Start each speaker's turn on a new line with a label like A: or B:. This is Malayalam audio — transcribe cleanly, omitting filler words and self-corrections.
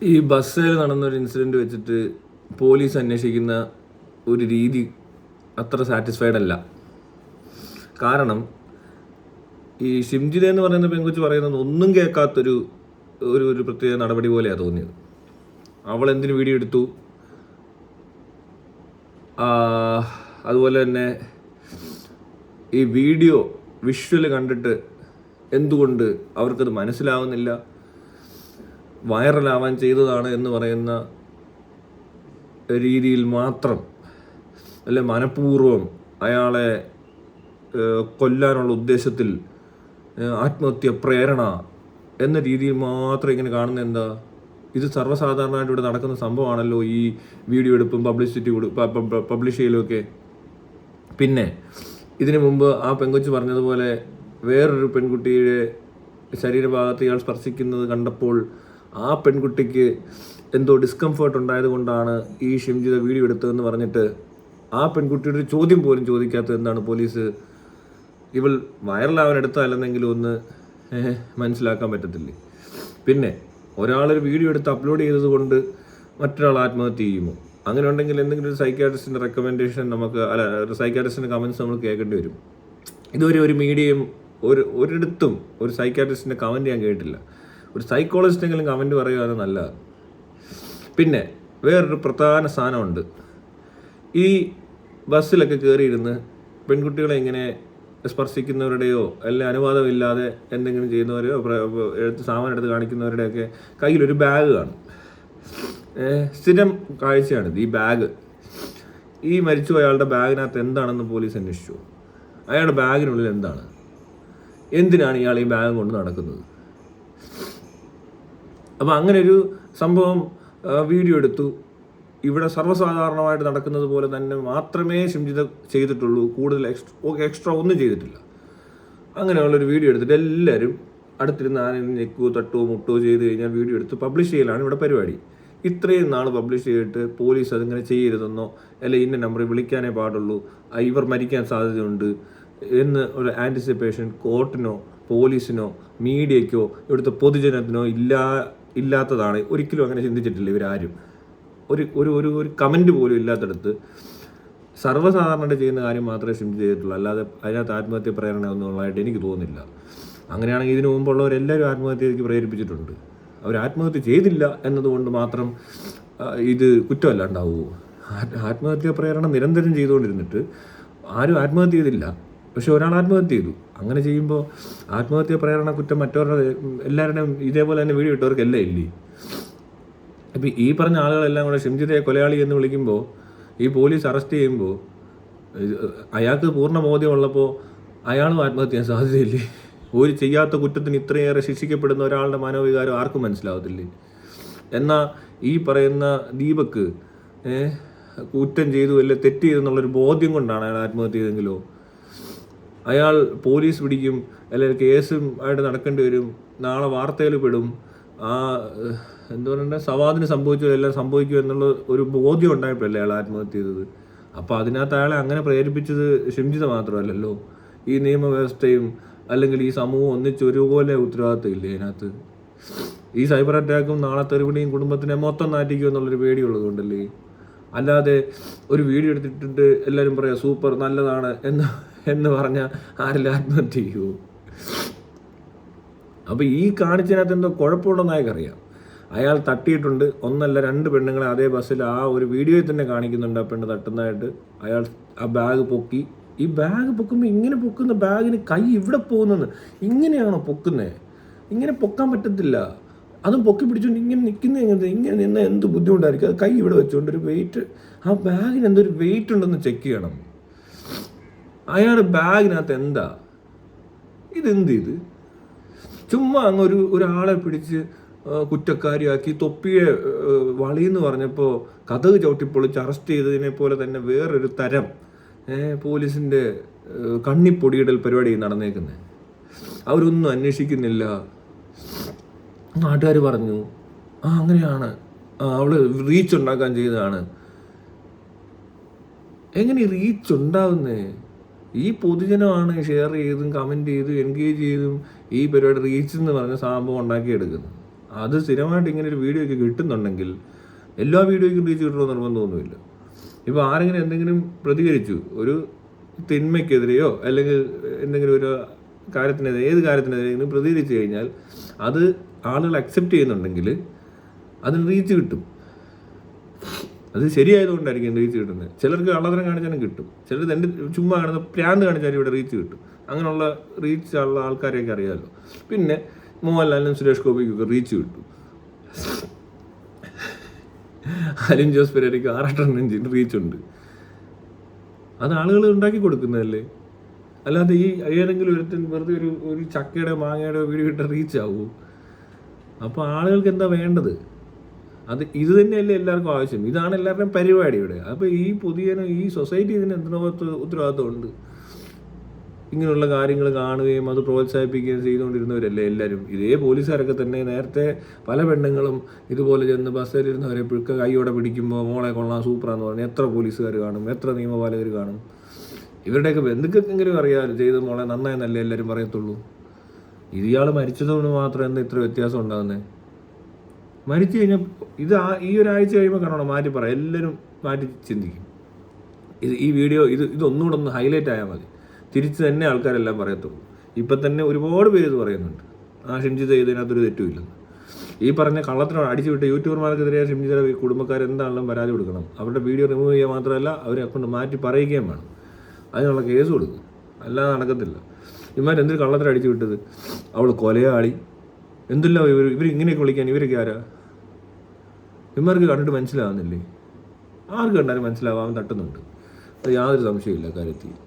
A: ഈ ബസ്സിൽ നടന്നൊരു ഇൻസിഡൻറ്റ് വെച്ചിട്ട് പോലീസ് അന്വേഷിക്കുന്ന ഒരു രീതി അത്ര സാറ്റിസ്ഫൈഡ് അല്ല. കാരണം ഈ ഷിംജിത എന്ന് പറയുന്ന പെൺകൊച്ച് പറയുന്നത് ഒന്നും കേൾക്കാത്തൊരു ഒരു പ്രത്യേക നടപടി പോലെയാണ് തോന്നിയത്. അവൾ എന്തിനു വീഡിയോ എടുത്തു, അതുപോലെ തന്നെ ഈ വീഡിയോ വിഷ്വൽ കണ്ടിട്ട് എന്തുകൊണ്ട് അവർക്കത് മനസ്സിലാവുന്നില്ല, വൈറലാവാൻ ചെയ്തതാണ് എന്ന് പറയുന്ന രീതിയിൽ മാത്രം, അല്ലെ മനഃപൂർവ്വം അയാളെ കൊല്ലാനുള്ള ഉദ്ദേശത്തിൽ ആത്മഹത്യ പ്രേരണ എന്ന രീതിയിൽ മാത്രം ഇങ്ങനെ കാണുന്നത് എന്താ? ഇത് സർവ്വസാധാരണമായിട്ട് ഇവിടെ നടക്കുന്ന സംഭവമാണല്ലോ, ഈ വീഡിയോ എടുപ്പും പബ്ലിഷ് ചെയ്യലുമൊക്കെ. പിന്നെ ഇതിനു മുമ്പ് ആ പെൺകൊച്ച് പറഞ്ഞതുപോലെ വേറൊരു പെൺകുട്ടിയുടെ ശരീരഭാഗത്ത് ഇയാൾ സ്പർശിക്കുന്നത് കണ്ടപ്പോൾ ആ പെൺകുട്ടിക്ക് എന്തോ ഡിസ്കംഫേർട്ട് ഉണ്ടായത് കൊണ്ടാണ് ഈ ഷിംജിത വീഡിയോ എടുത്തതെന്ന് പറഞ്ഞിട്ട് ആ പെൺകുട്ടിയുടെ ഒരു ചോദ്യം പോലും ചോദിക്കാത്തത് എന്താണ് പോലീസ്? ഇവൾ വൈറലാവാൻ എടുത്തതല്ലെന്നെങ്കിലും ഒന്ന് മനസ്സിലാക്കാൻ പറ്റത്തില്ലേ? പിന്നെ ഒരാളൊരു വീഡിയോ എടുത്ത് അപ്ലോഡ് ചെയ്തത് കൊണ്ട് മറ്റൊരാൾ ആത്മഹത്യ ചെയ്യുമോ? അങ്ങനെ ഉണ്ടെങ്കിൽ എന്തെങ്കിലും ഒരു സൈക്യാട്രിസ്റ്റിൻ്റെ റെക്കമെൻഡേഷൻ നമുക്ക്, അല്ല സൈക്യാട്രിസ്റ്റിൻ്റെ കമൻറ്റ്സ് നമ്മൾ കേൾക്കേണ്ടി വരും. ഇതുവരെ ഒരു മീഡിയയും ഒരിടത്തും ഒരു സൈക്യാട്രിസ്റ്റിൻ്റെ കമൻറ്റ് ഞാൻ കേട്ടില്ല. ഒരു സൈക്കോളജിസ്റ്റെങ്കിലും കമൻറ്റ് പറയുകയാണ് നല്ലത്. പിന്നെ വേറൊരു പ്രധാന സാധനമുണ്ട്. ഈ ബസ്സിലൊക്കെ കയറിയിരുന്ന് പെൺകുട്ടികളെ ഇങ്ങനെ സ്പർശിക്കുന്നവരുടെയോ അല്ലെ അനുവാദമില്ലാതെ എന്തെങ്കിലും ചെയ്യുന്നവരെയോ സാമാനം എടുത്ത് കാണിക്കുന്നവരുടെയൊക്കെ കയ്യിലൊരു ബാഗ് കാണും. സ്ഥിരം കാഴ്ചയാണിത്. ഈ ബാഗ്, ഈ മരിച്ചു അയാളുടെ ബാഗിനകത്ത് എന്താണെന്ന് പോലീസ് അന്വേഷിച്ചു. അയാളുടെ ബാഗിനുള്ളിൽ എന്താണ്? എന്തിനാണ് ഇയാൾ ഈ ബാഗ് കൊണ്ട് നടക്കുന്നത്? അപ്പോൾ അങ്ങനെ ഒരു സംഭവം വീഡിയോ എടുത്തു. ഇവിടെ സർവ്വസാധാരണമായിട്ട് നടക്കുന്നത് പോലെ തന്നെ മാത്രമേ ഷിംജിത ചെയ്തിട്ടുള്ളൂ, കൂടുതൽ എക്സ്ട്രാ ഒന്നും ചെയ്തിട്ടില്ല. അങ്ങനെയുള്ളൊരു വീഡിയോ എടുത്തിട്ട് എല്ലാവരും അടുത്തിരുന്ന് ആരെങ്കിലും ഞെക്കുവോ തട്ടുവോ മുട്ടുവോ ചെയ്ത് കഴിഞ്ഞാൽ വീഡിയോ എടുത്ത് പബ്ലിഷ് ചെയ്യലാണ് ഇവിടെ പരിപാടി. ഇത്രയും നാൾ പബ്ലിഷ് ചെയ്തിട്ട് പോലീസ് അതിങ്ങനെ ചെയ്യരുതെന്നോ അല്ലെ ഇന്ന നമ്പറിൽ വിളിക്കാനേ പാടുള്ളൂ, ഇവർ മരിക്കാൻ സാധ്യതയുണ്ട് എന്ന് ഒരു ആൻറ്റിസിപ്പേഷൻ കോർട്ടിനോ പോലീസിനോ മീഡിയയ്ക്കോ ഇവിടുത്തെ പൊതുജനത്തിനോ ഇല്ലാത്തതാണ്. ഒരിക്കലും അങ്ങനെ ചിന്തിച്ചിട്ടില്ല ഇവരാരും. ഒരു ഒരു ഒരു കമൻറ്റ് പോലും ഇല്ലാത്തടത്ത് സർവ്വസാധാരണമായിട്ട് ചെയ്യുന്ന കാര്യം മാത്രമേ ഷിംജി ചെയ്തിട്ടുള്ളൂ. അല്ലാതെ അതിനകത്ത് ആത്മഹത്യ പ്രേരണ ഒന്നും ഉള്ളതായിട്ട് എനിക്ക് തോന്നുന്നില്ല. അങ്ങനെയാണെങ്കിൽ ഇതിനു മുമ്പുള്ളവരെല്ലാവരും ആത്മഹത്യയ്ക്ക് പ്രേരിപ്പിച്ചിട്ടുണ്ട്. അവർ ആത്മഹത്യ ചെയ്തില്ല എന്നതുകൊണ്ട് മാത്രം ഇത് കുറ്റമല്ലാണ്ടാവുമോ? ആത്മഹത്യ പ്രേരണ നിരന്തരം ചെയ്തുകൊണ്ടിരുന്നിട്ട് ആരും ആത്മഹത്യ ചെയ്തില്ല, പക്ഷെ ഒരാൾ ആത്മഹത്യ ചെയ്തു. അങ്ങനെ ചെയ്യുമ്പോൾ ആത്മഹത്യ പ്രേരണ കുറ്റം മറ്റവരുടെ എല്ലാവരുടെയും ഇതേപോലെ തന്നെ വീഡിയോ ഇട്ടവർക്കെല്ലാം ഇല്ലേ? ഇപ്പം ഈ പറഞ്ഞ ആളുകളെല്ലാം കൂടെ ഷിംജിതയെ കൊലയാളി എന്ന് വിളിക്കുമ്പോൾ, ഈ പോലീസ് അറസ്റ്റ് ചെയ്യുമ്പോൾ അയാൾക്ക് പൂർണ്ണ ബോധ്യമുള്ളപ്പോൾ അയാളും ആത്മഹത്യ ചെയ്യാൻ സാധ്യതയില്ലേ? ഒരു ചെയ്യാത്ത കുറ്റത്തിന് ഇത്രയേറെ ശിക്ഷിക്കപ്പെടുന്ന ഒരാളുടെ മനോവികാരം ആർക്കും മനസ്സിലാവത്തില്ലേ? എന്നാൽ ഈ പറയുന്ന ദീപക്ക് കുറ്റം ചെയ്തു അല്ലെ തെറ്റ് ചെയ്തെന്നുള്ളൊരു ബോധ്യം കൊണ്ടാണ് അയാൾ ആത്മഹത്യ ചെയ്തെങ്കിലോ? അയാൾ പോലീസ് പിടിക്കും അല്ലെങ്കിൽ കേസും ആയിട്ട് നടക്കേണ്ടി വരും, നാളെ വാർത്തയിൽ പെടും, ആ എന്താ പറയണ്ടേ സവാദിന് സംഭവിച്ചതെല്ലാം സംഭവിക്കും എന്നുള്ള ഒരു ബോധ്യം ഉണ്ടായപ്പോഴല്ലേ അയാൾ ആത്മഹത്യ ചെയ്തത്. അപ്പോൾ അതിനകത്ത് അയാളെ അങ്ങനെ പ്രേരിപ്പിച്ചത് ഷിംജിത മാത്രമല്ലല്ലോ, ഈ നിയമവ്യവസ്ഥയും അല്ലെങ്കിൽ ഈ സമൂഹം ഒന്നിച്ചൊരുപോലെ ഉത്തരവാദിത്തം ഇല്ലേ അതിനകത്ത്? ഈ സൈബർ അറ്റാക്കും നാളെ തെരുവിടിയും കുടുംബത്തിനെ മൊത്തം നാറ്റിക്കും എന്നുള്ളൊരു പേടിയുള്ളത് കൊണ്ടല്ലേ. അല്ലാതെ ഒരു വീഡിയോ എടുത്തിട്ട് എല്ലാവരും പറയാം സൂപ്പർ നല്ലതാണ് എന്ന് പറഞ്ഞാൽ ആരെല്ലാം ആത്മഹത്യ ചെയ്യുമോ? അപ്പോൾ ഈ കാണിച്ചതിനകത്ത് എന്തോ കുഴപ്പമുണ്ടെന്ന് അയാൾക്കറിയാം. അയാൾ തട്ടിയിട്ടുണ്ട്. ഒന്നല്ല രണ്ട് പെണ്ണുങ്ങളെ അതേ ബസ്സിൽ ആ ഒരു വീഡിയോയിൽ തന്നെ കാണിക്കുന്നുണ്ട് ആ പെണ്ണ് തട്ടുന്നതായിട്ട്. അയാൾ ആ ബാഗ് പൊക്കി. ഈ ബാഗ് പൊക്കുമ്പോൾ ഇങ്ങനെ പൊക്കുന്ന ബാഗിന് കൈ ഇവിടെ പോകുന്നെന്ന്. ഇങ്ങനെയാണോ പൊക്കുന്നത്? ഇങ്ങനെ പൊക്കാൻ പറ്റത്തില്ല. അതും പൊക്കി പിടിച്ചുകൊണ്ട് ഇങ്ങനെ നിൽക്കുന്ന എങ്ങനത്തെ, ഇങ്ങനെ നിന്നാൽ എന്ത് ബുദ്ധിമുട്ടായിരിക്കും. അത് കൈ ഇവിടെ വെച്ചുകൊണ്ട് ഒരു വെയിറ്റ്, ആ ബാഗിന് എന്തൊരു വെയിറ്റ് ഉണ്ടെന്ന് ചെക്ക് ചെയ്യണം. അയാളുടെ ബാഗിനകത്ത് എന്താ ഇത് ചുമ്മാ അങ്ങ് ഒരാളെ പിടിച്ച് കുറ്റക്കാരിയാക്കി തൊപ്പിയെ വളയെന്ന് പറഞ്ഞപ്പോൾ കതക് ചവിട്ടിപ്പൊളിച്ച് അറസ്റ്റ് ചെയ്തതിനെ പോലെ തന്നെ വേറൊരു തരം പോലീസിൻ്റെ കണ്ണിപ്പൊടിയിടൽ പരിപാടി നടന്നേക്കുന്നത്. അവരൊന്നും അന്വേഷിക്കുന്നില്ല. നാട്ടുകാർ പറഞ്ഞു അങ്ങനെയാണ്, അവള് റീച്ച് ഉണ്ടാക്കാൻ ചെയ്തതാണ്. എങ്ങനെ റീച്ച് ഉണ്ടാവുന്നേ? ഈ പൊതുജനമാണ് ഷെയർ ചെയ്തും കമൻറ്റ് ചെയ്തും എൻഗേജ് ചെയ്തും ഈ പരിപാടി റീച്ച് എന്ന് പറഞ്ഞ സംഭവം ഉണ്ടാക്കിയെടുക്കുന്നത്. അത് സ്ഥിരമായിട്ട് ഇങ്ങനെ ഒരു വീഡിയോ ഒക്കെ കിട്ടുന്നുണ്ടെങ്കിൽ എല്ലാ വീഡിയോയ്ക്കും റീച്ച് കിട്ടണമെന്ന് നിർബന്ധമൊന്നുമില്ല. ഇപ്പോൾ ആരെങ്കിലും എന്തെങ്കിലും പ്രതികരിച്ചു ഒരു തിന്മയ്ക്കെതിരെയോ അല്ലെങ്കിൽ എന്തെങ്കിലും ഒരു കാര്യത്തിനെതിരെ ഏത് കാര്യത്തിനെതിരെയെങ്കിലും പ്രതികരിച്ചു കഴിഞ്ഞാൽ അത് ആളുകൾ അക്സെപ്റ്റ് ചെയ്യുന്നുണ്ടെങ്കിൽ അതിന് റീച്ച് കിട്ടും. അത് ശരിയായതുകൊണ്ടായിരിക്കും റീച്ച് കിട്ടുന്നത്. ചിലർക്ക് കള്ളത്തരം കാണിച്ചാലും കിട്ടും, ചിലർ എൻ്റെ ചുമ്മാ കാണുന്ന പ്രാന്ത് കാണിച്ചാലും ഇവിടെ റീച്ച് കിട്ടും. അങ്ങനെയുള്ള റീച്ച് ഉള്ള ആൾക്കാരെയൊക്കെ അറിയാമല്ലോ. പിന്നെ മോഹൻലാലിനും സുരേഷ് ഗോപിക്കൊക്കെ റീച്ച് കിട്ടും. അലിൻ ജോസ് പെരേരയ്ക്ക് 6 റീച്ചുണ്ട്. അത് ആളുകൾ ഉണ്ടാക്കി കൊടുക്കുന്നതല്ലേ, അല്ലാതെ ഈ ഏതെങ്കിലും വെറുതെ ഒരു ചക്കയുടെ മാങ്ങയുടെ വീഡിയോ ഇട്ട റീച്ച് ആവുമോ? അപ്പോൾ ആളുകൾക്ക് എന്താ വേണ്ടത്? അത് ഇത് തന്നെയല്ലേ എല്ലാവർക്കും ആവശ്യം. ഇതാണ് എല്ലാവരുടെയും പരിപാടി ഇവിടെ. അപ്പോൾ ഈ ഈ സൊസൈറ്റി ഇതിന് ഉത്തരവാദിത്വമുണ്ട്. ഇങ്ങനെയുള്ള കാര്യങ്ങൾ കാണുകയും അത് പ്രോത്സാഹിപ്പിക്കുകയും ചെയ്തുകൊണ്ടിരുന്നവരല്ലേ എല്ലാവരും. ഇതേ പോലീസുകാരൊക്കെ തന്നെ നേരത്തെ പല പെണ്ണുങ്ങളും ഇതുപോലെ ചെന്ന് ബസ്സിലിരുന്നവരെ കൈയോടെ പിടിക്കുമ്പോൾ മോളെ കൊള്ളാം സൂപ്പറാന്ന് പറഞ്ഞ് എത്ര പോലീസുകാർ കാണും, എത്ര നിയമപാലകർ കാണും. ഇവരുടെയൊക്കെ ബന്ധുക്കെങ്കിലും അറിയാമല്ലോ ചെയ്ത് മോളെ നന്നായെന്നല്ലേ എല്ലാവരും പറയത്തുള്ളൂ. ഇയാൾ മരിച്ചതുകൊണ്ട് മാത്രം എന്താ ഇത്ര വ്യത്യാസം ഉണ്ടാകുന്നത്? മരിച്ചു കഴിഞ്ഞാൽ ഈ ഒരാഴ്ച കഴിയുമ്പോൾ കാണണം മാറ്റി പറയാം, എല്ലാവരും മാറ്റി ചിന്തിക്കും. ഈ വീഡിയോ ഇതൊന്നുകൂടെ ഒന്ന് ഹൈലൈറ്റ് ആയാൽ മതി, തിരിച്ച് തന്നെ ആൾക്കാരെല്ലാം പറയത്തുള്ളൂ. ഇപ്പം തന്നെ ഒരുപാട് പേര് ഇത് പറയുന്നുണ്ട്, ഷിംജിത ഇതിനകത്തൊരു തെറ്റുമില്ലെന്ന്. ഈ പറഞ്ഞ കള്ളത്തിനോട് അടിച്ചു വിട്ട യൂട്യൂബർമാർക്കെതിരെ ഷിംജിതയുടെ കുടുംബക്കാരെന്താണെങ്കിലും പരാതി കൊടുക്കണം. അവരുടെ വീഡിയോ റിമൂവ് ചെയ്യുക മാത്രമല്ല അവരെ അക്കൗണ്ട് മാറ്റി പറയുകയും വേണം. അതിനുള്ള കേസ് കൊടുക്കും, അല്ലാതെ നടക്കത്തില്ല. ഇവന്മാരെന്തൊരു കള്ളത്തിന് അടിച്ചു വിട്ടത്, അവൾ കൊലയാളി എന്തെല്ലാം ഇവരിങ്ങനെയൊക്കെ വിളിക്കാൻ ഇവരൊക്കെ ആരാ? ഇവന്മാർക്ക് കണ്ടിട്ട് മനസ്സിലാവുന്നില്ലേ? ആർക്ക് കണ്ടാലും മനസ്സിലാവാൻ തട്ടുന്നുണ്ട്. അത് യാതൊരു സംശയമില്ല കാര്യത്തിൽ.